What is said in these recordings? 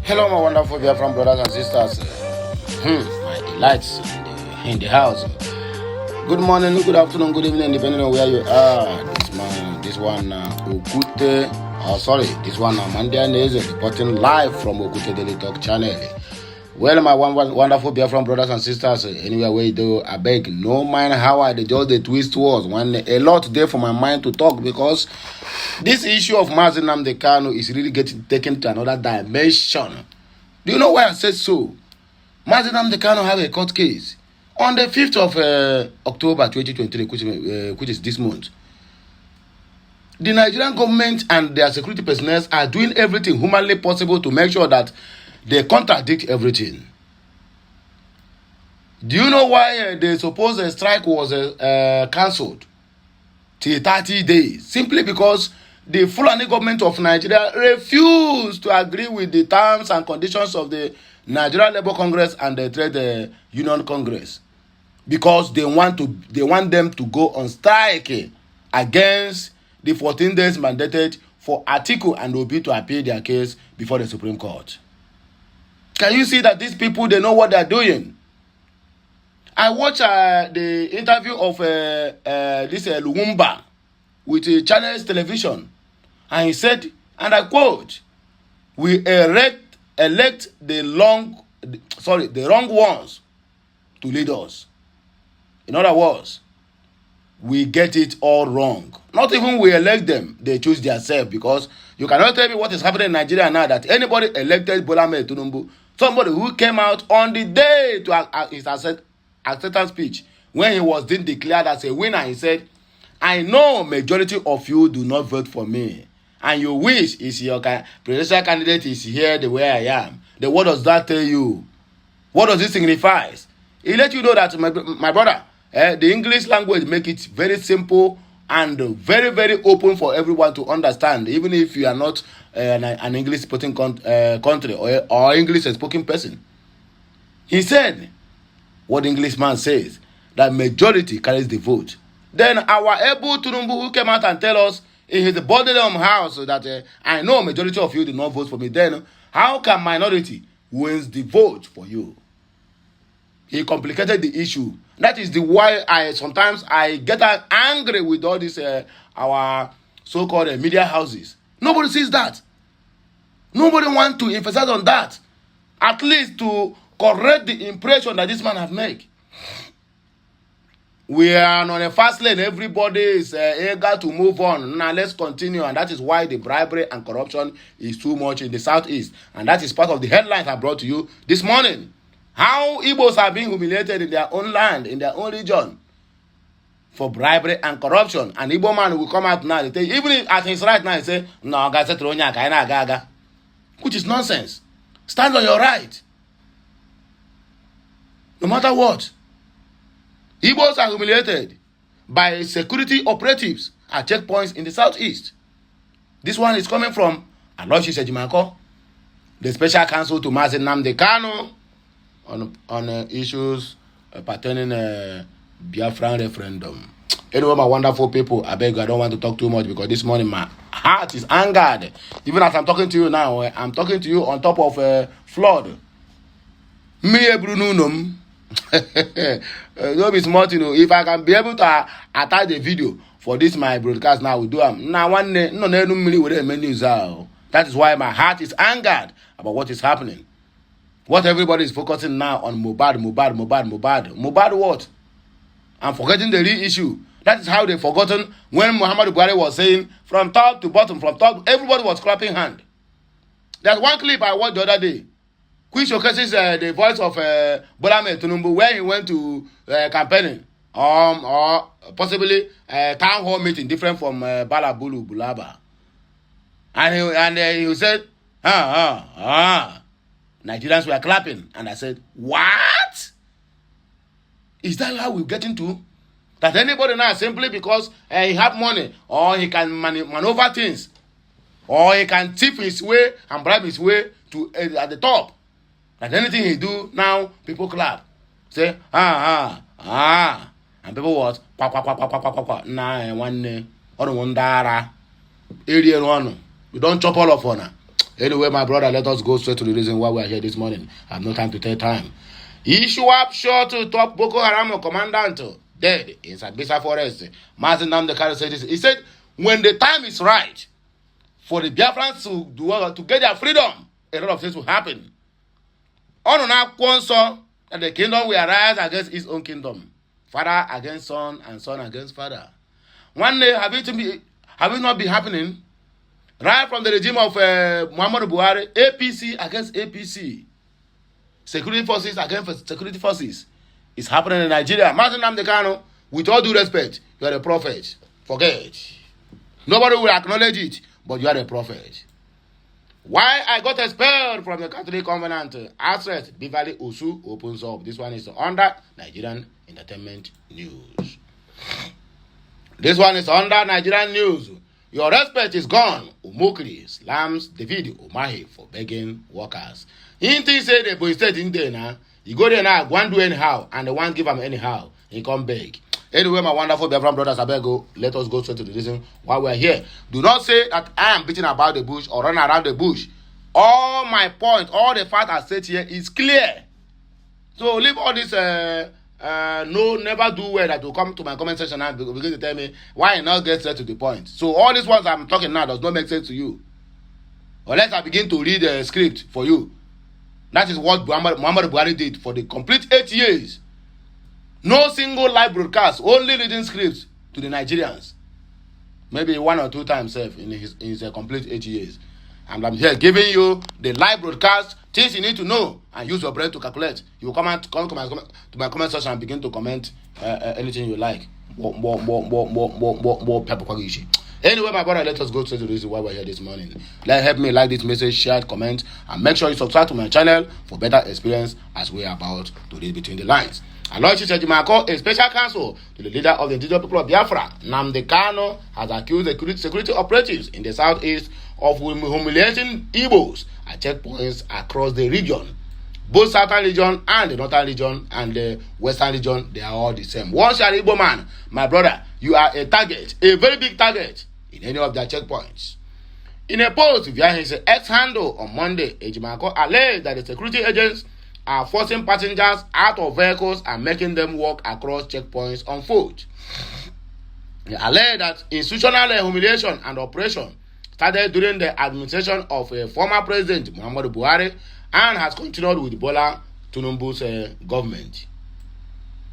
Hello, my wonderful Biafran brothers and sisters. My delights in the house. Good morning, good afternoon, good evening, depending on where you are. This one, Okute. This one, Mandia Neze, reporting live from Okute Daily Talk channel. Well, my wonderful Biafran brothers and sisters, anywhere where you do, I beg, no mind how I just the twist was. A lot there for my mind to talk because this issue of Mazi Nnamdi Kanu is really getting taken to another dimension. Do you know why I said so? Mazi Nnamdi Kanu have a court case on the 5th of October 2023, which is this month. The Nigerian government and their security personnel are doing everything humanly possible to make sure that they contradict everything. Do you know why the supposed strike was cancelled till 30 days? Simply because the Fulani government of Nigeria refused to agree with the terms and conditions of the Nigeria Labour Congress and the Trade Union Congress, because they want them to go on strike against the 14 days mandated for Atiku and Obi to appeal their case before the Supreme Court. Can you see that these people, they know what they're doing? I watched the interview of this Lumumba with Channels Television, and he said, and I quote, "We elect the wrong ones to lead us." In other words, we get it all wrong. Not even we elect them, they choose themselves, because you cannot tell me what is happening in Nigeria now that anybody elected Bola Ahmed Tinubu, somebody who came out on the day to his acceptance speech, when he was then declared as a winner, he said, "I know majority of you do not vote for me, and you wish is your presidential candidate is here the way I am." Then what does that tell you? What does it signify? It let you know that, my brother, the English language make it very simple and very, very open for everyone to understand, even if you are not an English speaking country or English speaking person. He said, what the Englishman says, that majority carries the vote. Then our Ebu Tinubu, who came out and tell us in his bodily house that I know majority of you did not vote for me, then how can minority wins the vote for you? He complicated the issue. That is the why sometimes I get angry with all this our so-called media houses. Nobody sees that. Nobody wants to emphasize on that, at least to correct the impression that this man have made. We are on a fast lane. Everybody is eager to move on. Now let's continue, and that is why the bribery and corruption is too much in the southeast, and that is part of the headlines I brought to you this morning. How Igbos are being humiliated in their own land, in their own region, for bribery and corruption. And Igbo man will come out now, even if at his right now, he say, "No, which is nonsense. Stand on your right. No matter what. Igbos are humiliated by security operatives at checkpoints in the southeast. This one is coming from Aloy Ejimakor, the special counsel to Mazi Nnamdi Kanu, on issues pertaining Biafran referendum. Anyway, my wonderful people, I beg you, I don't want to talk too much because this morning my heart is angered. Even as I'm talking to you now, I'm talking to you on top of a flood. Don't be smart, if I can be able to attach the video for this my broadcast now, we do them. Now one day, that is why my heart is angered about what is happening. What everybody is focusing now on Mohbad. Mohbad what? I'm forgetting the real issue. That is how they forgotten when Muhammadu Buhari was saying from top to bottom, everybody was clapping hand. There's one clip I watched the other day, which showcases the voice of Bola Ahmed Tinubu, where he went to campaigning, or possibly town hall meeting, different from Balabulu Bulaba. And he said, Nigerians were clapping, and I said, "What? Is that how we're getting to? That anybody now, simply because he have money, or he can maneuver things, or he can tip his way and bribe his way to at the top, that anything he do now, people clap, say and people what? Nah, one area one. We don't chop all of honor. Anyway, my brother, let us go straight to the reason why we are here this morning. I have no time to take time. Isuap shot to top Boko Haram commandant dead in Sambisa Forest. Martin Namdekari said this. He said, when the time is right for the Biafrans to get their freedom, a lot of things will happen. On now, Kwonso, that the kingdom will arise against its own kingdom. Father against son and son against father. One day, have it not been happening? Right from the regime of Muhammadu Buhari, APC against APC. Security forces against security forces. It's happening in Nigeria. Martin Namdekano, with all due respect, you are a prophet. Forget. Nobody will acknowledge it, but you are a prophet. Why I got expelled from the Catholic Covenant? Access Bivali Usu opens up. This one is under Nigerian Entertainment News. This one is under Nigerian News. Your respect is gone. Umokri slams David Umahi for begging workers. He say the boy state in there now. You go there now, one do anyhow, and the one give him anyhow. He come beg. Anyway, my wonderful Biafran brothers, I beg go. Let us go straight to the reason why we are here. Do not say that I am beating about the bush or running around the bush. All my point, all the fact I said here is clear. So leave all this no, never do well that will come to my comment section and begin to tell me why I not get straight to the point. So all these ones I'm talking now does not make sense to you. Unless I begin to read the script for you. That is what Muhammad Buhari did for the complete 8 years. No single live broadcast, only reading scripts to the Nigerians. Maybe 1 or 2 times in his complete 8 years. And I'm here giving you the live broadcast, things you need to know, and use your brain to calculate. You come to my comment section and begin to comment anything you like. More pepper. Anyway, my brother, let us go to the reason why we're here this morning. Help me like this message, share, comment, and make sure you subscribe to my channel for better experience as we are about to read between the lines. Aloy Ejimakor, a special counsel to the leader of the indigenous people of Biafra, Namdekano, has accused the security operatives in the southeast of humiliating Igbos at checkpoints across the region. Both southern region and the northern region and the western region, they are all the same. Once you are Igbo man, my brother, you are a target, a very big target in any of their checkpoints. In a post via his X handle on Monday, Ejimakor alleged that the security agents are forcing passengers out of vehicles and making them walk across checkpoints on foot. He alleged that institutional humiliation and oppression started during the administration of former President Muhammadu Buhari and has continued with Bola Tinubu's government.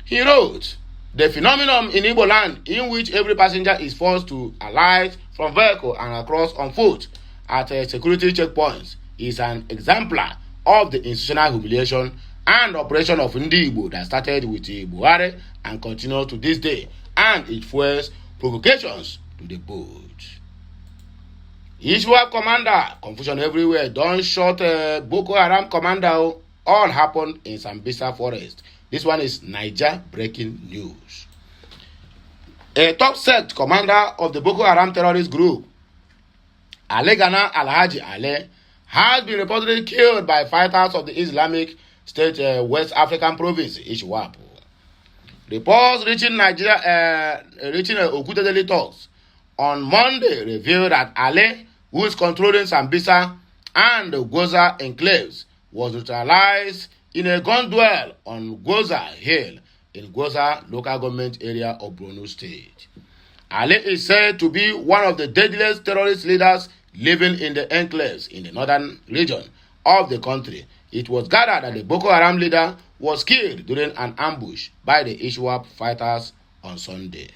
He wrote, "The phenomenon in Igbo land in which every passenger is forced to alight from vehicle and cross on foot at security checkpoints is an exemplar of the institutional humiliation and oppression of Ndi Igbo that started with Buhari and continues to this day, and it fuels provocations to the boat." Isuap commander, confusion everywhere. Don't shot Boko Haram commander. All happened in Sambisa Forest. This one is Niger breaking news. A top sect commander of the Boko Haram terrorist group, Alegana Alhaji Ale, has been reportedly killed by fighters of the Islamic State West African province, Isuap. Reports reaching Nigeria, reaching Okuta Daily Talks on Monday revealed that Ale, who is controlling Sambisa and the Goza enclaves, was neutralized in a gun duel on Goza Hill in Goza local government area of Borno State. Ale is said to be one of the deadliest terrorist leaders living in the enclaves in the northern region of the country. It was gathered that the Boko Haram leader was killed during an ambush by the Isuap fighters on Sunday.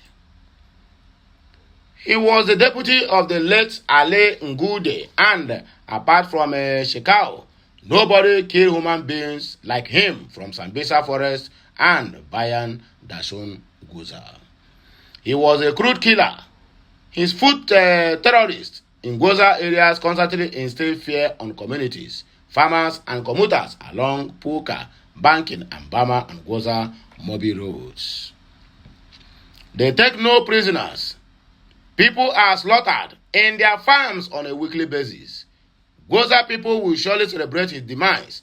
He was the deputy of the late Ale Ngude, and apart from Shekau, nobody killed human beings like him from Sambisa Forest and Bayan Dashun Goza. He was a crude killer. His foot terrorists in Goza areas constantly instilled fear on communities, farmers and commuters along Puka, Banking, and Bama and Goza Mobi roads. They take no prisoners. People are slaughtered in their farms on a weekly basis. Goza people will surely celebrate his demise,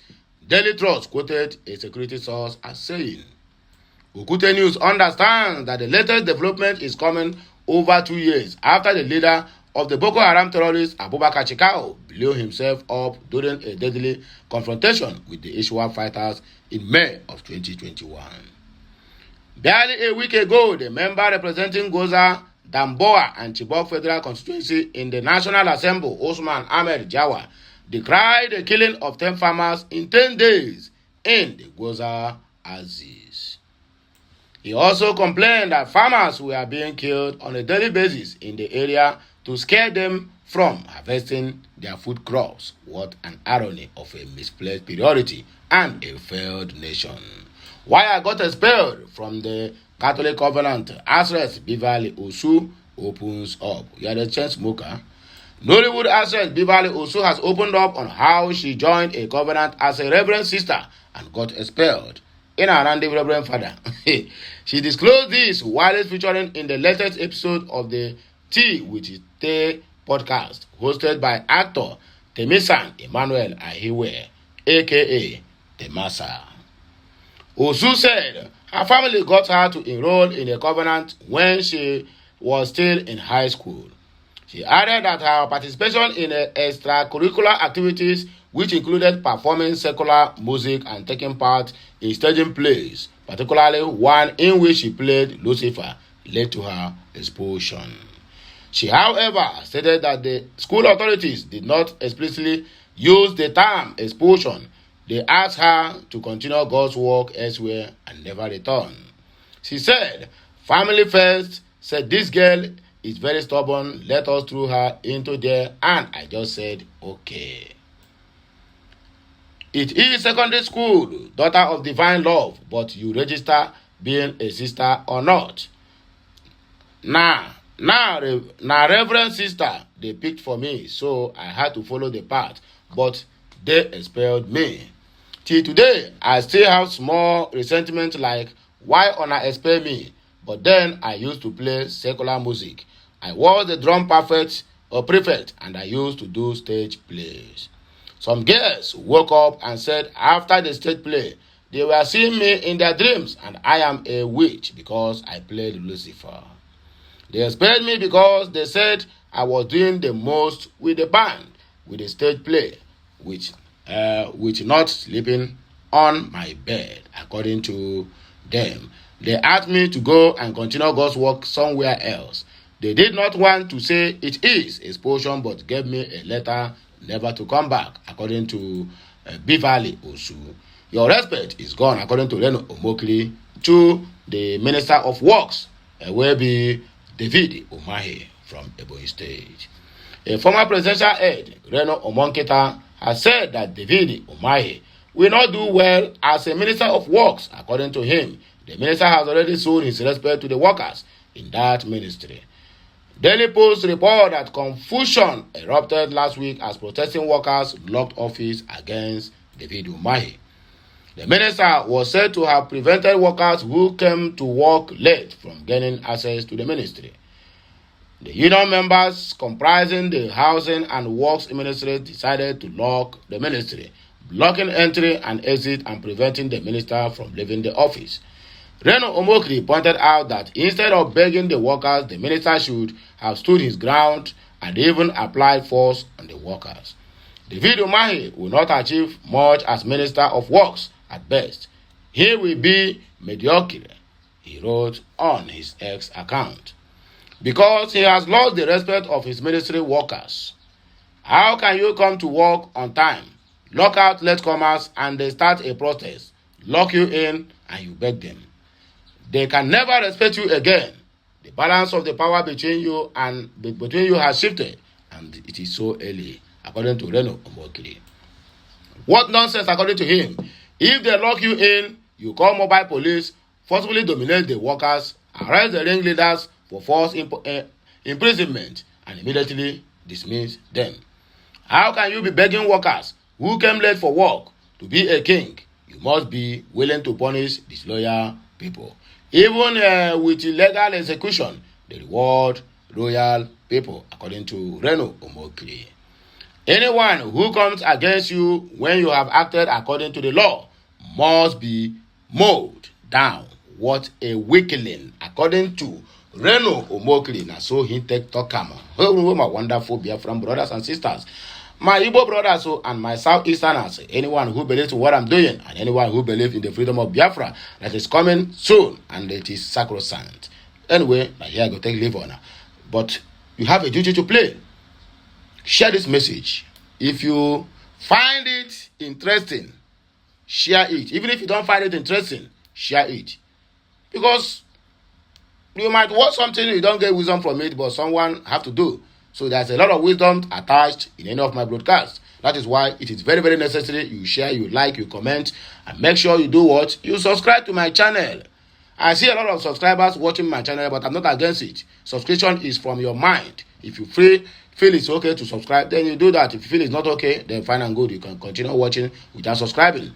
Daily Trust quoted a security source as saying. Okute News understands that the latest development is coming over 2 years after the leader of the Boko Haram terrorist Abubakar Chikao blew himself up during a deadly confrontation with the Iswap fighters in May of 2021. Barely a week ago, the member representing Goza, Damboa, and Chibok Federal Constituency in the National Assembly, Osman Ahmed Jawa, decried the killing of 10 farmers in 10 days in the Goza Axis. He also complained that farmers were being killed on a daily basis in the area to scare them from harvesting their food crops. What an irony of a misplaced priority and a failed nation. Why I got expelled from the Catholic Covenant, actress Bivali Osu opens up. You are the chain smoker. Nollywood actress Bivali Osu has opened up on how she joined a covenant as a reverend sister and got expelled in her random reverend father. She disclosed this while featuring in the latest episode of the Tea with Tay podcast, hosted by actor Temisan Emmanuel Ahiwe, aka Temasa. Osu said her family got her to enroll in a covenant when she was still in high school. She added that her participation in extracurricular activities, which included performing secular music and taking part in staging plays, particularly one in which she played Lucifer, led to her expulsion. She, however, stated that the school authorities did not explicitly use the term expulsion. They asked her to continue God's work elsewhere and never return. She said, "Family first, said this girl is very stubborn, let us throw her into there, and I just said, okay. It is secondary school, daughter of divine love, but you register being a sister or not. Now, Reverend sister, they picked for me, so I had to follow the path, but they expelled me. Till today, I still have small resentment like, why honor expel me? But then I used to play secular music. I was the drum prefect, and I used to do stage plays. Some girls woke up and said after the stage play, they were seeing me in their dreams, and I am a witch because I played Lucifer. They expelled me because they said I was doing the most with the band, with the stage play, which not sleeping on my bed, according to them. They asked me to go and continue God's work somewhere else. They did not want to say it is expulsion, but gave me a letter never to come back, according to Bivali Osu. Your respect is gone, according to Reno Omokri, to the Minister of Works, will be David Umahi from Ebonyi State. A former presidential aide, Reno Omonketa, has said that David Umahi will not do well as a Minister of Works. According to him, the minister has already shown his respect to the workers in that ministry. Daily Post report that confusion erupted last week as protesting workers blocked office against David Umahi. The minister was said to have prevented workers who came to work late from gaining access to the ministry. The union members comprising the Housing and Works Ministry decided to lock the ministry, blocking entry and exit and preventing the minister from leaving the office. Reno Omokri pointed out that instead of begging the workers, the minister should have stood his ground and even applied force on the workers. David Umahi will not achieve much as Minister of Works at best. He will be mediocre, he wrote on his X account, because he has lost the respect of his ministry workers. How can you come to work on time, lock out latecomers, and they start a protest, lock you in, and you beg them? They can never respect you again. The balance of the power between you has shifted, and it is so early, according to Reno Omokri. What nonsense, according to him. If they lock you in, you call mobile police, forcibly dominate the workers, arrest the ringleaders for false imprisonment, and immediately dismiss them. How can you be begging workers who came late for work to be a king? You must be willing to punish disloyal people. Even with illegal execution, they reward loyal people, according to Reno Omokri. Anyone who comes against you when you have acted according to the law must be mowed down. What a weakling, according to Reno Omokri, na so he take talk am. Oh, my wonderful Biafran brothers and sisters. My Igbo brothers and my Southeasterners, anyone who believes in what I'm doing, and anyone who believes in the freedom of Biafra that is coming soon, and it is sacrosanct. Anyway, now here I go take leave on. But you have a duty to play. Share this message. If you find it interesting, share it. Even if you don't find it interesting, share it. Because you might watch something, you don't get wisdom from it, but someone have to do. So there's a lot of wisdom attached in any of my broadcasts. That is why it is very, very necessary you share, you like, you comment, and make sure you do what? You subscribe to my channel. I see a lot of subscribers watching my channel, but I'm not against it. Subscription is from your mind. If you feel it's okay to subscribe, then you do that. If you feel it's not okay, then fine and good. You can continue watching without subscribing.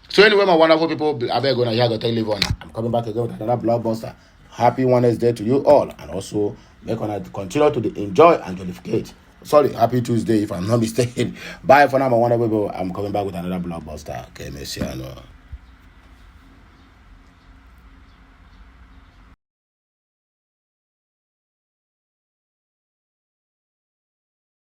So anyway, my wonderful people, I beg you, here go take leave on. I'm coming back again with another blockbuster. Happy Wednesday to you all, and also make on continue to enjoy and jollificate. Sorry, happy Tuesday if I'm not mistaken. Bye for now, my wonderful people. I'm coming back with another blockbuster. Okay, Messiano.